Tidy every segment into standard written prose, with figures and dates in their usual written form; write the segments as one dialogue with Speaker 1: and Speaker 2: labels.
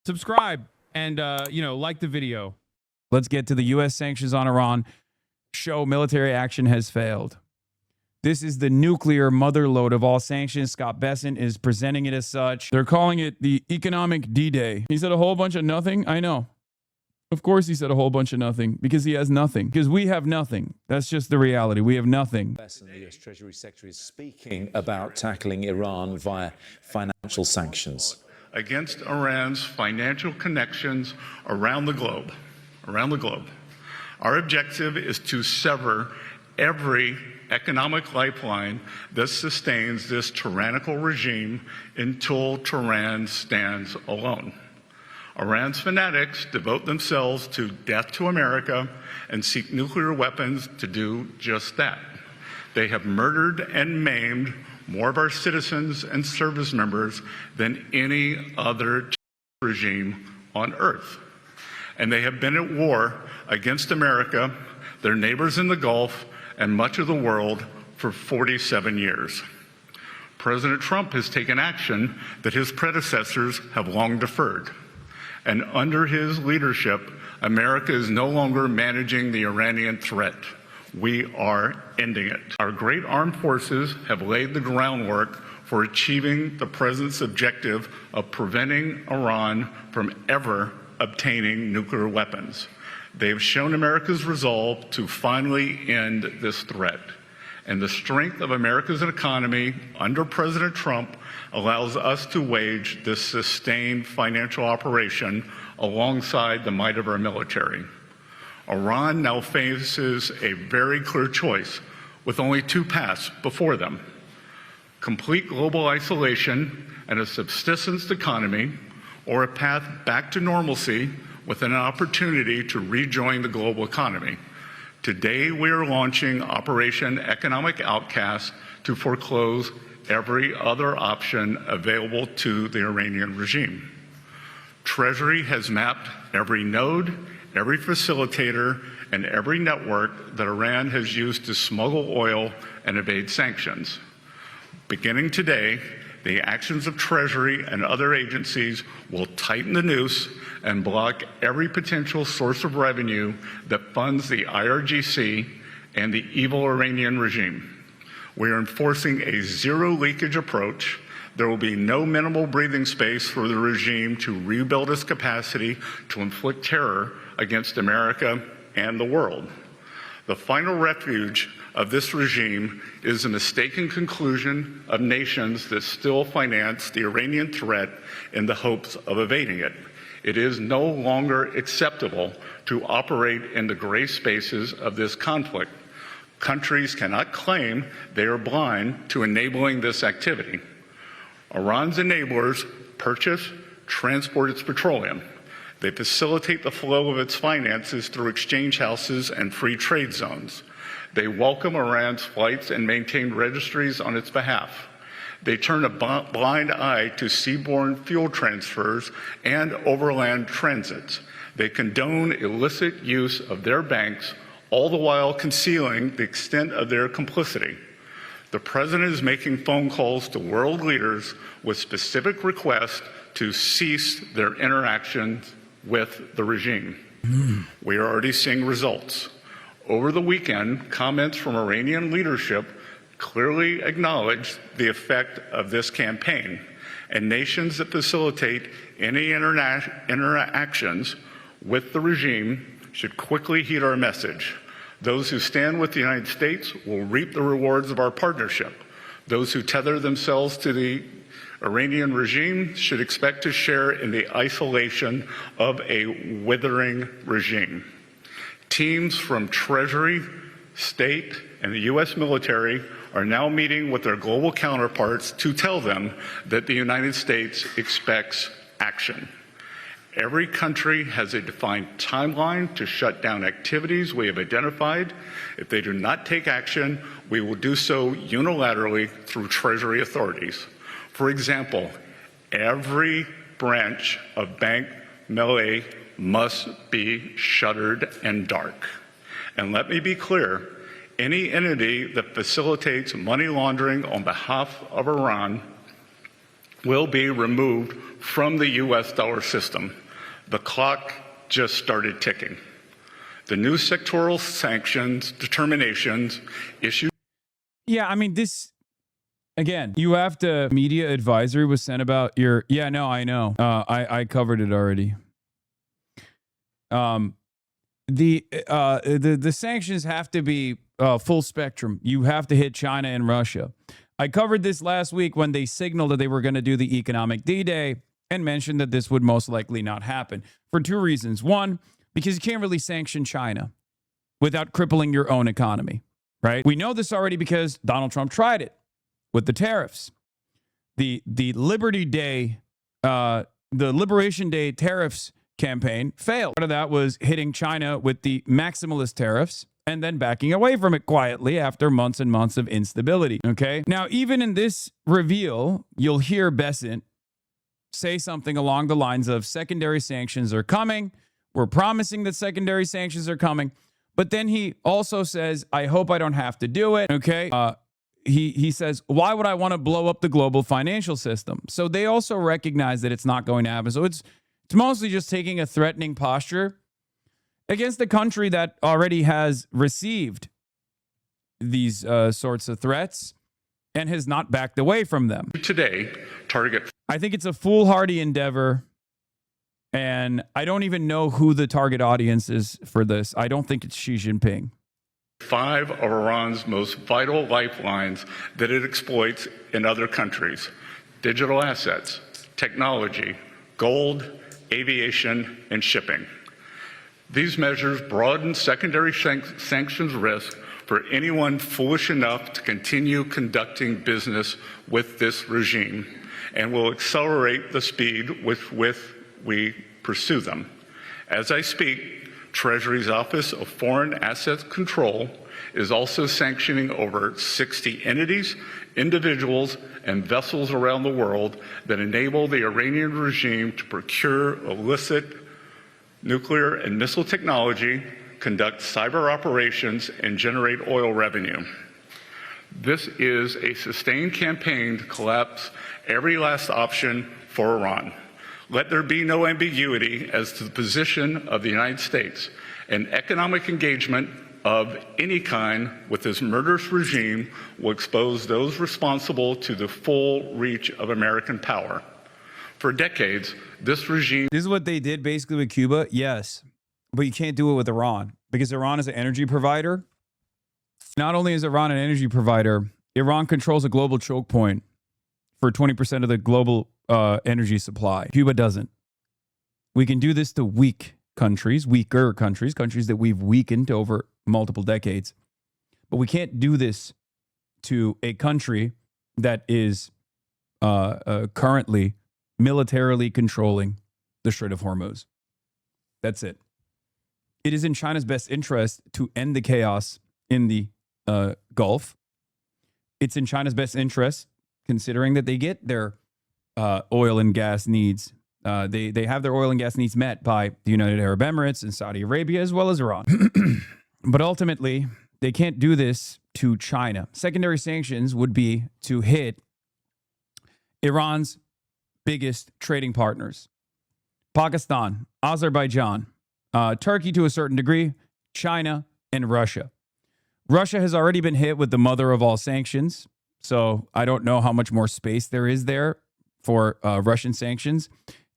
Speaker 1: subscribe and, like the video. Let's get to the U.S. sanctions on Iran. Show military action has failed. This is the nuclear motherlode of all sanctions. Scott Bessent is presenting it as such. They're calling it the economic D-Day. He said a whole bunch of nothing. I know. Of course he said a whole bunch of nothing, because he has nothing. Because we have nothing. That's just the reality. We have nothing.
Speaker 2: The US Treasury Secretary is speaking about tackling Iran via financial sanctions.
Speaker 3: Against Iran's financial connections around the globe. Our objective is to sever every economic lifeline that sustains this tyrannical regime until Tehran stands alone. Iran's fanatics devote themselves to death to America and seek nuclear weapons to do just that. They have murdered and maimed more of our citizens and service members than any other regime on earth. And they have been at war against America, their neighbors in the Gulf, and much of the world for 47 years. President Trump has taken action that his predecessors have long deferred. And under his leadership, America is no longer managing the Iranian threat. We are ending it. Our great armed forces have laid the groundwork for achieving the president's objective of preventing Iran from ever obtaining nuclear weapons. They have shown America's resolve to finally end this threat. And the strength of America's economy under President Trump allows us to wage this sustained financial operation alongside the might of our military. Iran now faces a very clear choice with only two paths before them: complete global isolation and a subsistence economy, or a path back to normalcy with an opportunity to rejoin the global economy. Today, we are launching Operation Economic Outcast to foreclose every other option available to the Iranian regime. Treasury has mapped every node, every facilitator, and every network that Iran has used to smuggle oil and evade sanctions. Beginning today, the actions of Treasury and other agencies will tighten the noose and block every potential source of revenue that funds the IRGC and the evil Iranian regime. We are enforcing a zero leakage approach. There will be no minimal breathing space for the regime to rebuild its capacity to inflict terror against America and the world. The final refuge of this regime is the mistaken conclusion of nations that still finance the Iranian threat in the hopes of evading it. It is no longer acceptable to operate in the gray spaces of this conflict. Countries cannot claim they are blind to enabling this activity. Iran's enablers purchase, transport its petroleum. They facilitate the flow of its finances through exchange houses and free trade zones. They welcome Iran's flights and maintain registries on its behalf. They turn a blind eye to seaborne fuel transfers and overland transits. They condone illicit use of their banks, all the while concealing the extent of their complicity. The president is making phone calls to world leaders with specific requests to cease their interactions with the regime. We are already seeing results. Over the weekend, comments from Iranian leadership clearly acknowledged the effect of this campaign, and nations that facilitate any interactions with the regime should quickly heed our message. Those who stand with the United States will reap the rewards of our partnership. Those who tether themselves to the Iranian regime should expect to share in the isolation of a withering regime. Teams from Treasury, State, and the U.S. military are now meeting with their global counterparts to tell them that the United States expects action. Every country has a defined timeline to shut down activities we have identified. If they do not take action, we will do so unilaterally through Treasury authorities. For example, every branch of Bank Melay must be shuttered and dark. And let me be clear, any entity that facilitates money laundering on behalf of Iran will be removed from the US dollar system. The clock just started ticking. The new sectoral sanctions determinations issued.
Speaker 1: Yeah, I mean, this, again, you have to, media advisory was sent about your, yeah, no, I know. I covered it already. The sanctions have to be full spectrum. You have to hit China and Russia. I covered this last week when they signaled that they were going to do the economic D-Day and mentioned that this would most likely not happen for two reasons. One, because you can't really sanction China without crippling your own economy, right? We know this already because Donald Trump tried it with the tariffs. The Liberty Day, the Liberation Day tariffs campaign failed. Part of that was hitting China with the maximalist tariffs and then backing away from it quietly after months and months of instability. Okay. Now, even in this reveal, you'll hear Bessent say something along the lines of secondary sanctions are coming. We're promising that secondary sanctions are coming. But then he also says, I hope I don't have to do it. Okay. He says, why would I want to blow up the global financial system? So they also recognize that it's not going to happen. So it's mostly just taking a threatening posture against a country that already has received these sorts of threats and has not backed away from them.
Speaker 3: Today, target.
Speaker 1: I think it's a foolhardy endeavor, and I don't even know who the target audience is for this. I don't think it's Xi Jinping.
Speaker 3: 5 of Iran's most vital lifelines that it exploits in other countries: digital assets, technology, gold, aviation, and shipping. These measures broaden secondary sanctions risk for anyone foolish enough to continue conducting business with this regime, and will accelerate the speed with which we pursue them. As I speak, Treasury's Office of Foreign Assets Control is also sanctioning over 60 entities, individuals, and vessels around the world that enable the Iranian regime to procure illicit nuclear and missile technology, conduct cyber operations, and generate oil revenue. This is a sustained campaign to collapse every last option for Iran. Let there be no ambiguity as to the position of the United States. An economic engagement of any kind with this murderous regime will expose those responsible to the full reach of American power. For decades, this regime...
Speaker 1: This is what they did basically with Cuba, yes. But you can't do it with Iran because Iran is an energy provider. Not only is Iran an energy provider, Iran controls a global choke point for 20% of the global energy supply. Cuba doesn't. We can do this to weaker countries that we've weakened over multiple decades. But we can't do this to a country that is currently militarily controlling the Strait of Hormuz. That's it. It is in China's best interest to end the chaos in the Gulf. It's in China's best interest, considering that they get their oil and gas needs. They have their oil and gas needs met by the United Arab Emirates and Saudi Arabia, as well as Iran. But ultimately, they can't do this to China. Secondary sanctions would be to hit Iran's biggest trading partners: Pakistan, Azerbaijan, Turkey to a certain degree, China, and Russia. Russia has already been hit with the mother of all sanctions, so I don't know how much more space there is there for Russian sanctions.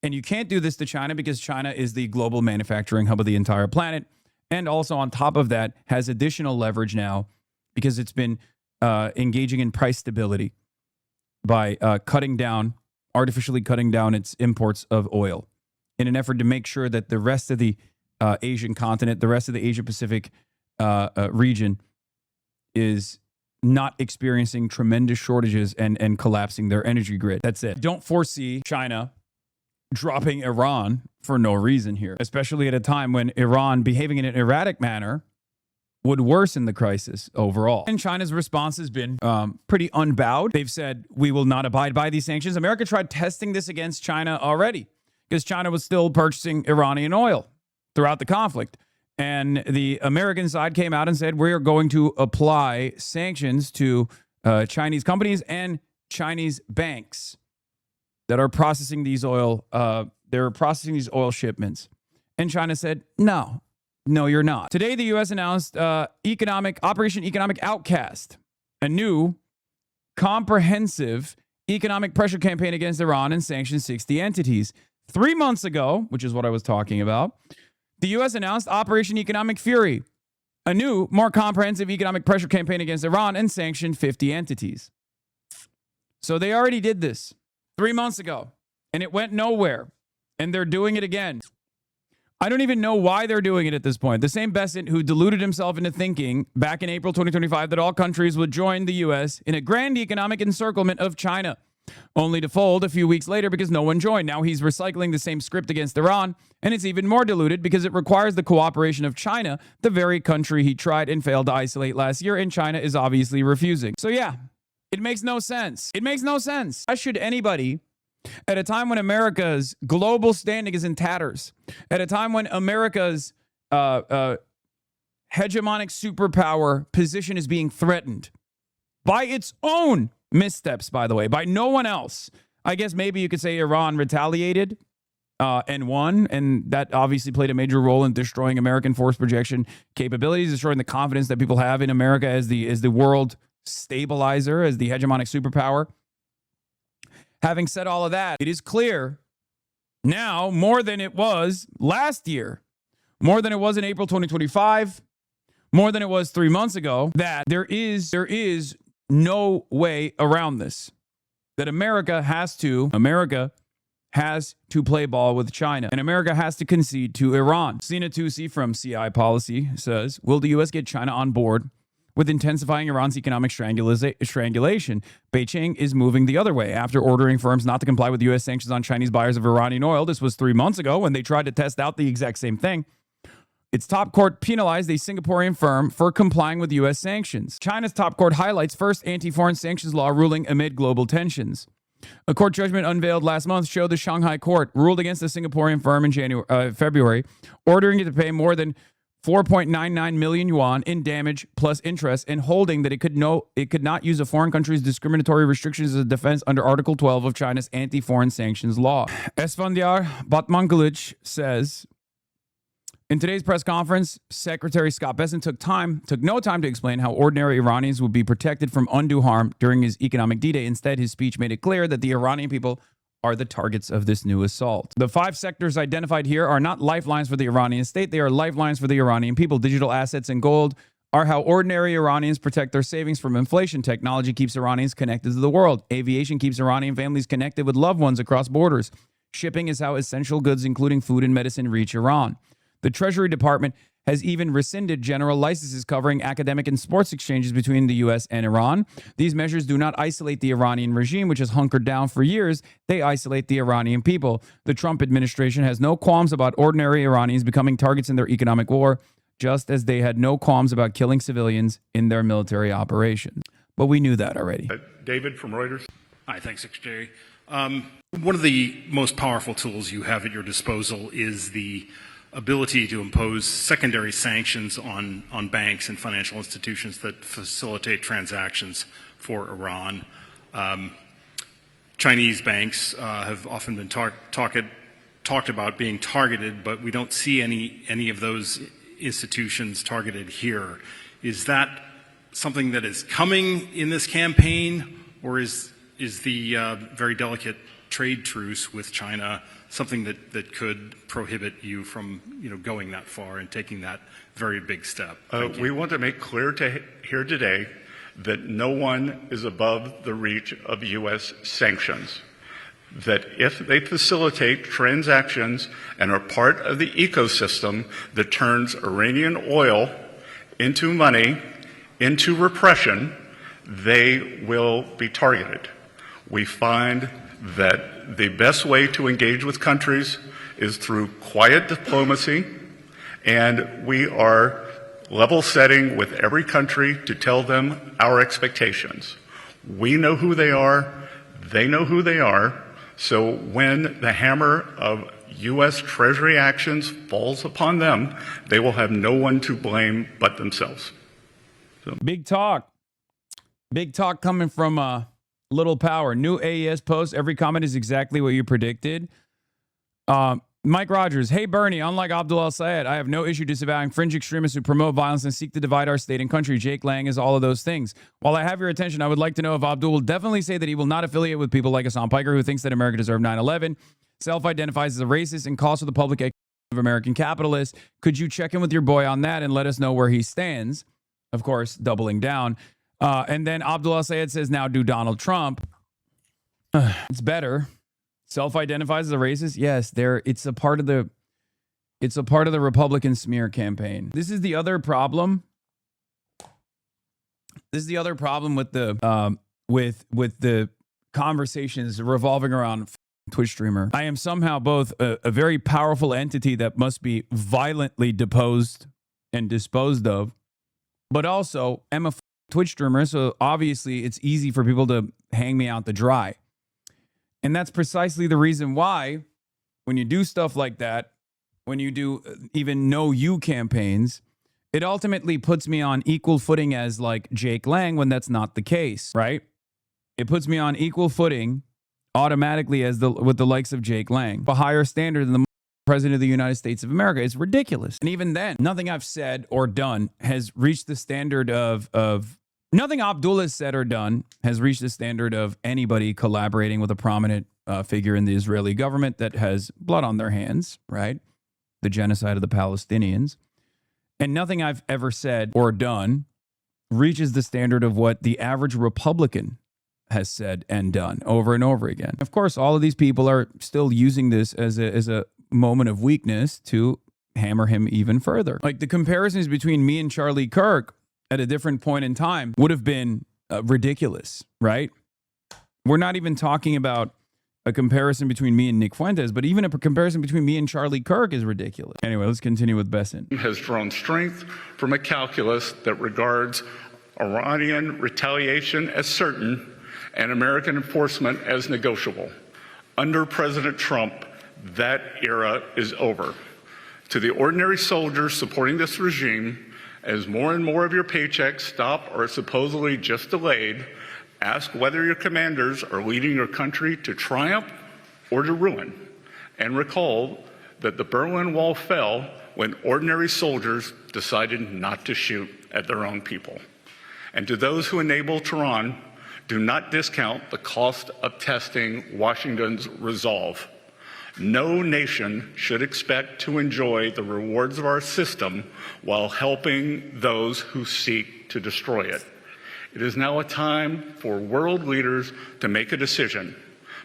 Speaker 1: And you can't do this to China because China is the global manufacturing hub of the entire planet. And also on top of that, has additional leverage now because it's been engaging in price stability by artificially cutting down its imports of oil in an effort to make sure that the rest of the Asian continent, the rest of the Asia Pacific region is not experiencing tremendous shortages and collapsing their energy grid. That's it. Don't foresee China dropping Iran for no reason here, especially at a time when Iran behaving in an erratic manner would worsen the crisis overall. And China's response has been pretty unbowed. They've said, we will not abide by these sanctions. America tried testing this against China already because China was still purchasing Iranian oil throughout the conflict. And the American side came out and said, we are going to apply sanctions to Chinese companies and Chinese banks. that are processing these oil. They're processing these oil shipments, and China said, "No, you're not." Today, the U.S. announced Operation Economic Outcast, a new comprehensive economic pressure campaign against Iran and sanctioned 60 entities. 3 months ago, which is what I was talking about, the U.S. announced Operation Economic Fury, a new, more comprehensive economic pressure campaign against Iran and sanctioned 50 entities. So they already did this 3 months ago, and it went nowhere, and they're doing it again. I don't even know why they're doing it at this point. The same Besant who deluded himself into thinking back in April 2025 that all countries would join the U.S. in a grand economic encirclement of China, only to fold a few weeks later because no one joined. Now he's recycling the same script against Iran, and it's even more diluted because it requires the cooperation of China, the very country he tried and failed to isolate last year, and China is obviously refusing. So yeah, it makes no sense. It makes no sense. Why should anybody, at a time when America's global standing is in tatters, at a time when America's hegemonic superpower position is being threatened by its own missteps, by the way, by no one else. I guess maybe you could say Iran retaliated and won, and that obviously played a major role in destroying American force projection capabilities, destroying the confidence that people have in America as the world stabilizer, as the hegemonic superpower. Having said all of that, it is clear now more than it was last year, more than it was in April 2025, more than it was 3 months ago, that there is no way around this. That America has to play ball with China, and America has to concede to Iran. Sina Tusi from CI Policy says, will the U.S. get China on board with intensifying Iran's economic strangulation? Beijing is moving the other way after ordering firms not to comply with U.S. sanctions on Chinese buyers of Iranian oil. This was 3 months ago when they tried to test out the exact same thing. Its top court penalized a Singaporean firm for complying with U.S. sanctions. China's top court highlights first anti-foreign sanctions law ruling amid global tensions. A court judgment unveiled last month showed the Shanghai court ruled against the Singaporean firm in February, ordering it to pay more than 4.99 million yuan in damage plus interest, and holding that it could not use a foreign country's discriminatory restrictions as a defense under Article 12 of China's anti-foreign sanctions law. Esfandyar Batmangelic says, in today's press conference, Secretary Scott Bessent took no time to explain how ordinary Iranians would be protected from undue harm during his economic D-Day. Instead, his speech made it clear that the Iranian people are the targets of this new assault. The 5 sectors identified here are not lifelines for the Iranian state. They are lifelines for the Iranian people. Digital assets and gold are how ordinary Iranians protect their savings from inflation. Technology keeps Iranians connected to the world. Aviation keeps Iranian families connected with loved ones across borders. Shipping is how essential goods, including food and medicine, reach Iran. The Treasury Department has even rescinded general licenses covering academic and sports exchanges between the U.S. and Iran. These measures do not isolate the Iranian regime, which has hunkered down for years. They isolate the Iranian people. The Trump administration has no qualms about ordinary Iranians becoming targets in their economic war, just as they had no qualms about killing civilians in their military operations. But we knew that already.
Speaker 3: David from Reuters.
Speaker 4: Hi, thanks, Secretary. One of the most powerful tools you have at your disposal is the ability to impose secondary sanctions on banks and financial institutions that facilitate transactions for Iran. Chinese banks have often been talked about being targeted, but we don't see any of those institutions targeted here. Is that something that is coming in this campaign, or is the very delicate trade truce with China something that could prohibit you from going that far and taking that very big step?
Speaker 3: We want to make clear here today that no one is above the reach of U.S. sanctions. That if they facilitate transactions and are part of the ecosystem that turns Iranian oil into money, into repression, they will be targeted. We find that the best way to engage with countries is through quiet diplomacy, and we are level setting with every country to tell them our expectations. We know who they are, they know who they are, so when the hammer of U.S. Treasury actions falls upon them, they will have no one to blame but themselves.
Speaker 1: Big talk coming from little power. New AES post. Every comment is exactly what you predicted. Mike Rogers. Hey, Bernie, unlike Abdul El-Sayed, I have no issue disavowing fringe extremists who promote violence and seek to divide our state and country. Jake Lang is all of those things. While I have your attention, I would like to know if Abdul will definitely say that he will not affiliate with people like Hassan Piker, who thinks that America deserved 9/11, self-identifies as a racist, and calls for the public of American capitalists. Could you check in with your boy on that and let us know where he stands? Of course, doubling down. And then Abdul El-Sayed says, now do Donald Trump. It's better. Self-identifies as a racist. Yes, it's a part of the Republican smear campaign. This is the other problem. This is the other problem with the with the conversations revolving around Twitch streamer. I am somehow both a very powerful entity that must be violently deposed and disposed of, but also am a Twitch streamer, so obviously it's easy for people to hang me out to dry. And that's precisely the reason why when you do stuff like that, when you do even know you campaigns, it ultimately puts me on equal footing as like Jake Lang when that's not the case, right? It puts me on equal footing automatically as with the likes of Jake Lang, a higher standard than the President of the United States of America. It's ridiculous. And even then, nothing I've said or done has reached the standard of nothing Abdullah has said or done has reached the standard of anybody collaborating with a prominent figure in the Israeli government that has blood on their hands, right? The genocide of the Palestinians. And nothing I've ever said or done reaches the standard of what the average Republican has said and done over and over again. Of course, all of these people are still using this as a moment of weakness to hammer him even further. Like the comparisons between me and Charlie Kirk at a different point in time would have been ridiculous, right? We're not even talking about a comparison between me and Nick Fuentes, but even a comparison between me and Charlie Kirk is ridiculous. Anyway, let's continue with Besson.
Speaker 3: Has drawn strength from a calculus that regards Iranian retaliation as certain and American enforcement as negotiable. Under President Trump, that era is over. To the ordinary soldiers supporting this regime, as more and more of your paychecks stop or are supposedly just delayed, ask whether your commanders are leading your country to triumph or to ruin. And recall that the Berlin Wall fell when ordinary soldiers decided not to shoot at their own people. And to those who enable Tehran, do not discount the cost of testing Washington's resolve. No nation should expect to enjoy the rewards of our system while helping those who seek to destroy it. It is now a time for world leaders to make a decision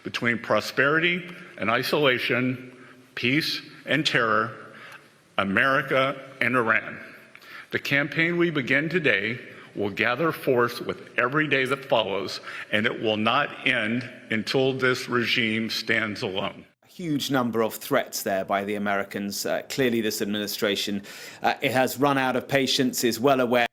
Speaker 3: between prosperity and isolation, peace and terror, America and Iran. The campaign we begin today will gather force with every day that follows, and it will not end until this regime stands alone.
Speaker 5: Huge number of threats there by the Americans. Clearly, this administration, it has run out of patience, is well aware.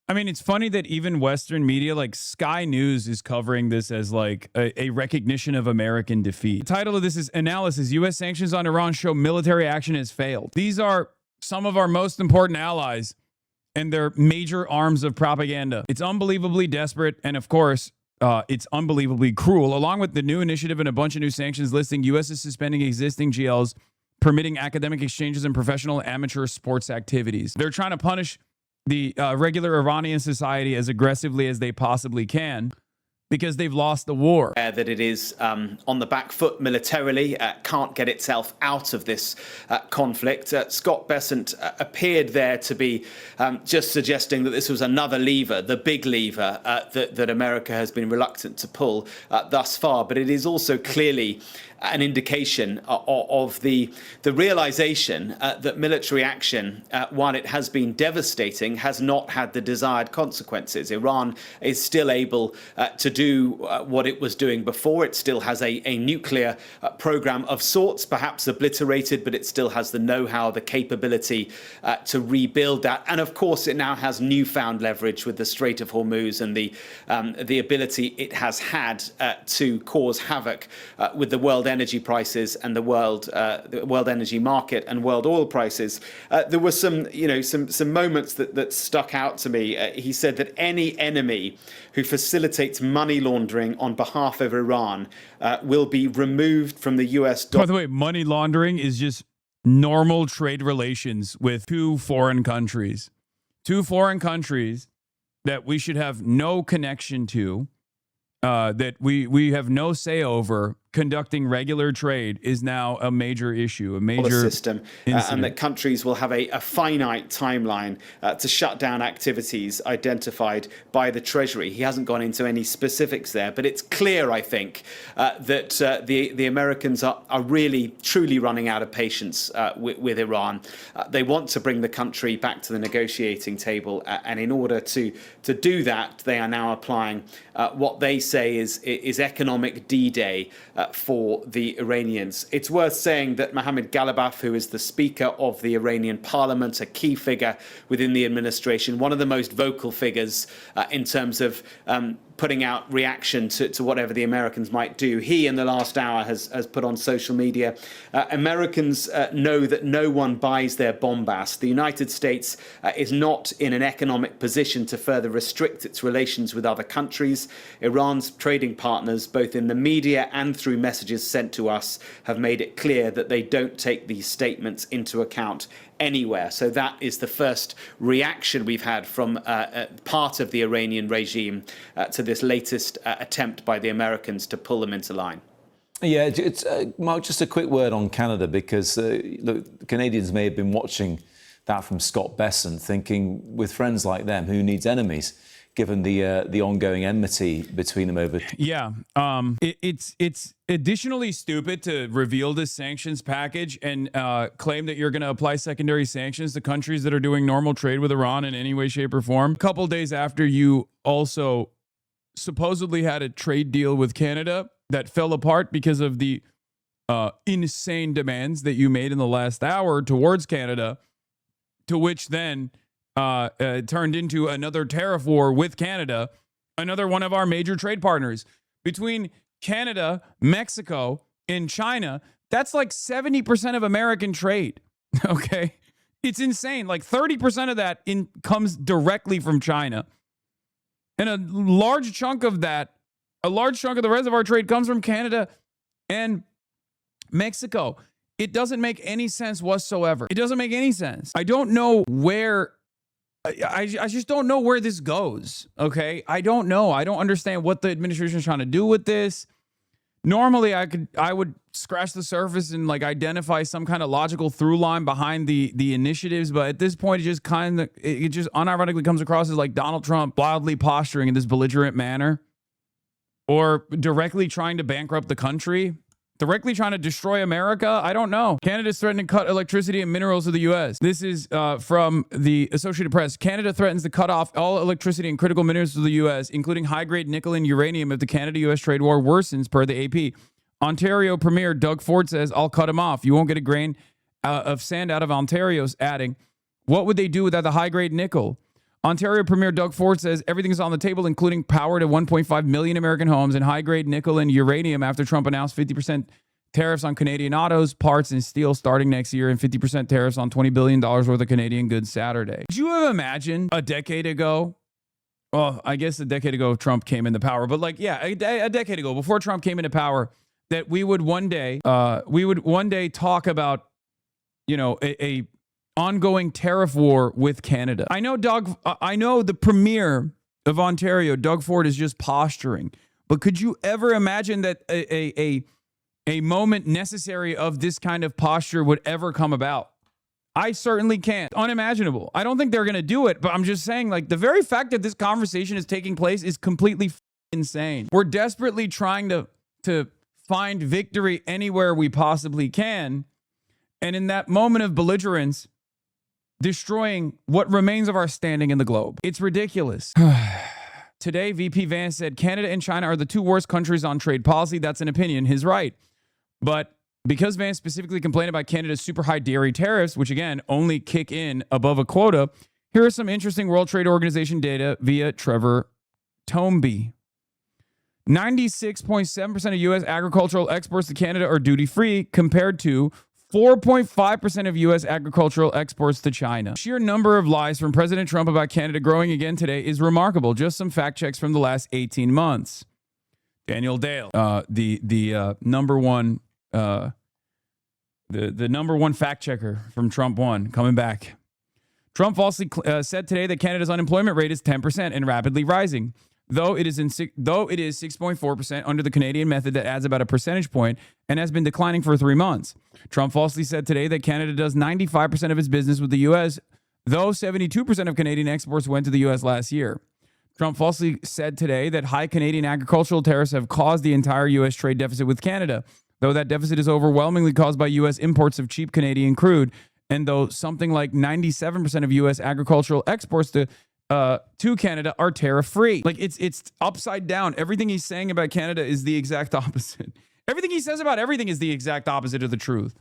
Speaker 1: I mean, it's funny that even Western media, like Sky News, is covering this as like a recognition of American defeat. The title of this is Analysis. U.S. sanctions on Iran show military action has failed. These are some of our most important allies and their major arms of propaganda. It's unbelievably desperate. And of course, it's unbelievably cruel. Along with the new initiative and a bunch of new sanctions listing, U.S. is suspending existing GLs, permitting academic exchanges and professional amateur sports activities. They're trying to punish the regular Iranian society as aggressively as they possibly can because they've lost the war.
Speaker 5: That it is on the back foot militarily, can't get itself out of this conflict. Scott Bessent appeared there to be just suggesting that this was another lever, the big lever that America has been reluctant to pull thus far. But it is also clearly an indication of the realization that military action, while it has been devastating, has not had the desired consequences. Iran is still able to do what it was doing before. It still has a nuclear program of sorts, perhaps obliterated, but it still has the know-how, the capability to rebuild that. And of course, it now has newfound leverage with the Strait of Hormuz and the ability it has had to cause havoc with the world energy prices and the world energy market and world oil prices. There were some moments that stuck out to me. He said that any enemy who facilitates money laundering on behalf of Iran will be removed from the US dollar.
Speaker 1: By the way, money laundering is just normal trade relations with two foreign countries. Two foreign countries that we should have no connection to, that we have no say over, conducting regular trade is now a major issue, a major
Speaker 5: system, and that countries will have a finite timeline to shut down activities identified by the Treasury. He hasn't gone into any specifics there, but it's clear, I think, that the Americans are really, truly running out of patience with Iran. They want to bring the country back to the negotiating table, and in order to do that, they are now applying what they say is economic D-Day for the Iranians. It's worth saying that Mohammad Ghalibaf, who is the Speaker of the Iranian Parliament, a key figure within the administration, one of the most vocal figures in terms of putting out reaction to whatever the Americans might do. He, in the last hour, has put on social media, Americans know that no one buys their bombast. The United States is not in an economic position to further restrict its relations with other countries. Iran's trading partners, both in the media and through messages sent to us, have made it clear that they don't take these statements into account anywhere. So that is the first reaction we've had from part of the Iranian regime to this latest attempt by the Americans to pull them into line.
Speaker 2: Yeah, it's, Mark, just a quick word on Canada, because look, Canadians may have been watching that from Scott Besant, thinking, with friends like them, who needs enemies, given the ongoing enmity between them over.
Speaker 1: Yeah, it's additionally stupid to reveal this sanctions package and claim that you're going to apply secondary sanctions to countries that are doing normal trade with Iran in any way, shape, or form. A couple days after you also supposedly had a trade deal with Canada that fell apart because of the insane demands that you made in the last hour towards Canada, to which then turned into another tariff war with Canada, another one of our major trade partners. Between Canada, Mexico, and China, that's like 70% of American trade. Okay? It's insane. Like 30% of that comes directly from China. And a large chunk of the rest of our trade comes from Canada and Mexico. It doesn't make any sense whatsoever. It doesn't make any sense. I don't know where, I just don't know where this goes, okay? I don't know. I don't understand what the administration is trying to do with this. Normally, I would scratch the surface and like identify some kind of logical through line behind the initiatives, but at this point, it just unironically comes across as like Donald Trump wildly posturing in this belligerent manner, or directly trying to bankrupt the country, directly trying to destroy America. I don't know. Canada's threatening to cut electricity and minerals to the U.S. This is from the Associated Press. Canada threatens to cut off all electricity and critical minerals to the U.S., including high-grade nickel and uranium, if the Canada-U.S. trade war worsens, per the AP. Ontario Premier Doug Ford says, "I'll cut him off. You won't get a grain of sand out of Ontario," adding, "What would they do without the high-grade nickel?" Ontario Premier Doug Ford says everything's on the table, including power to 1.5 million American homes and high-grade nickel and uranium, after Trump announced 50% tariffs on Canadian autos, parts, and steel starting next year, and 50% tariffs on $20 billion worth of Canadian goods Saturday. Could you have imagined a decade ago? Well, I guess a decade ago Trump came into power, but like, yeah, a decade ago, before Trump came into power, that we would one day talk about, a ongoing tariff war with Canada. I know the Premier of Ontario, Doug Ford, is just posturing, but could you ever imagine that a moment necessary of this kind of posture would ever come about? I certainly can't. Unimaginable. I don't think they're going to do it, but I'm just saying, like, the very fact that this conversation is taking place is completely insane. We're desperately trying to find victory anywhere we possibly can, and in that moment of belligerence, destroying what remains of our standing in the globe. It's ridiculous. Today, VP Vance said Canada and China are the two worst countries on trade policy. That's an opinion. He's right. But because Vance specifically complained about Canada's super high dairy tariffs, which again only kick in above a quota, here are some interesting World Trade Organization data via Trevor Tomby. 96.7% of U.S. agricultural exports to Canada are duty-free compared to 4.5% of U.S. agricultural exports to China. Sheer number of lies from President Trump about Canada growing again today is remarkable. Just some fact checks from the last 18 months. Daniel Dale, the number one fact checker from Trump 1, coming back. Trump falsely said today that Canada's unemployment rate is 10% and rapidly rising. Though it is 6.4% under the Canadian method that adds about a percentage point and has been declining for 3 months. Trump falsely said today that Canada does 95% of its business with the U.S., though 72% of Canadian exports went to the U.S. last year. Trump falsely said today that high Canadian agricultural tariffs have caused the entire U.S. trade deficit with Canada, though that deficit is overwhelmingly caused by U.S. imports of cheap Canadian crude, and though something like 97% of U.S. agricultural exports to Canada are tariff-free. Like, it's upside down. Everything he's saying about Canada is the exact opposite. Everything he says about everything is the exact opposite of the truth.